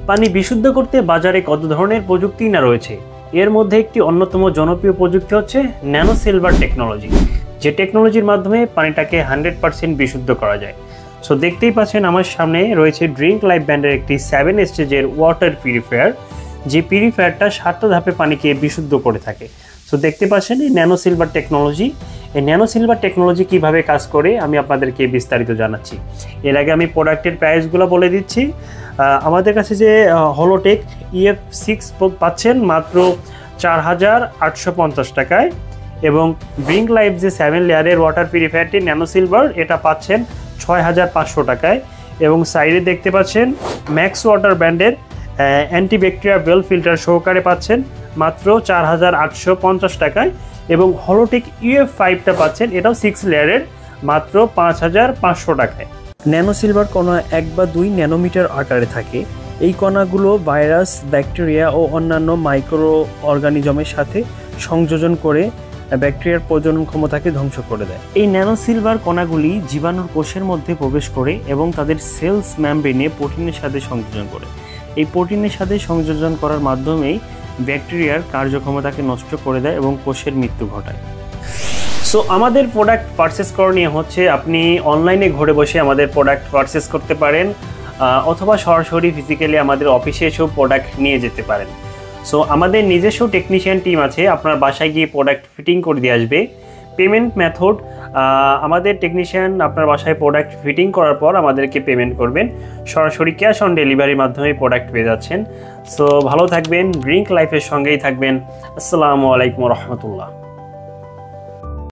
পানি বিশুদ্ধ করতে বাজারে কত ধরনের প্রযুক্তি না রয়েছে। এর মধ্যে একটি অন্যতম জনপ্রিয় প্রযুক্তি হচ্ছে ন্যানো সিলভার টেকনোলজি, যে টেকনোলজির মাধ্যমে পানিটাকে 100% বিশুদ্ধ করা যায়। সো দেখতেই পাচ্ছেন আমার সামনে রয়েছে ড্রিঙ্ক লাইফ ব্র্যান্ডের একটি 7 স্টেজের ওয়াটার পিউরিফায়ার, যে পিউরিফায়ারটা 7টা ধাপে পানিকে বিশুদ্ধ করে থাকে। সো দেখতে পাচ্ছেন এই ন্যানো সিলভার টেকনোলজি। এই ন্যানো সিলভার টেকনোলজি কীভাবে কাজ করে আমি আপনাদেরকে বিস্তারিত জানাচ্ছি। এর আগে আমি প্রোডাক্টের প্রাইসগুলো বলে দিচ্ছি। আমাদের কাছে যে হলোটেক EF6 পাচ্ছেন মাত্র 4,850 টাকায়, এবং ড্রিঙ্ক লাইফ যে 7 লেয়ারের ওয়াটার পিউরিফায়ারটি ন্যানো সিলভার, এটা পাচ্ছেন 6,500 টাকায়। এবং সাইডে দেখতে পাচ্ছেন ম্যাক্স ওয়াটার ব্র্যান্ডের অ্যান্টিব্যাকটেরিয়া ওয়েল ফিল্টার সহকারে পাচ্ছেন মাত্র 4,850 টাকায়। এবং হলোটেক UF5টা পাচ্ছেন, এটাও 6 লেয়ারের, মাত্র 5,500 টাকায়। ন্যানো সিলভার কণা 1 বা 2 ন্যানোমিটার আকারে থাকে। এই কণাগুলো ভাইরাস, ব্যাকটেরিয়া ও অন্যান্য মাইক্রো অর্গানিজমের সাথে সংযোজন করে ব্যাকটেরিয়ার প্রজনন ক্ষমতাকে ধ্বংস করে দেয়। এই ন্যানো সিলভার কণাগুলি জীবাণুর কোষের মধ্যে প্রবেশ করে এবং তাদের সেলস মেমব্রেনে প্রোটিনের সাথে সংযোজন করে। এই প্রোটিনের সাথে সংযোজন করার মাধ্যমেই ব্যাকটেরিয়ার কার্যক্ষমতাকে নষ্ট করে দেয় এবং কোষের মৃত্যু ঘটায়। সো আমাদের প্রোডাক্ট পারচেস করণীয় হচ্ছে, আপনি অনলাইনে ঘরে বসে আমাদের প্রোডাক্ট পারচেস করতে পারেন, অথবা সরাসরি ফিজিক্যালি আমাদের অফিসে এসেও প্রোডাক্ট নিয়ে যেতে পারেন। সো আমাদের নিজস্ব টেকনিশিয়ান টিম আছে, আপনার বাসায় গিয়ে প্রোডাক্ট ফিটিং করে দিয়ে আসবে। পেমেন্ট মেথড, আমাদের টেকনিশিয়ান আপনার বাসায় প্রোডাক্ট ফিটিং করার পর আমাদেরকে পেমেন্ট করবেন। সরাসরি ক্যাশ অন ডেলিভারির মাধ্যমে প্রোডাক্ট পেয়ে যাচ্ছেন। সো ভালো থাকবেন, ড্রিঙ্ক লাইফের সঙ্গেই থাকবেন। আসসালামু আলাইকুম রহমতুল্লাহ।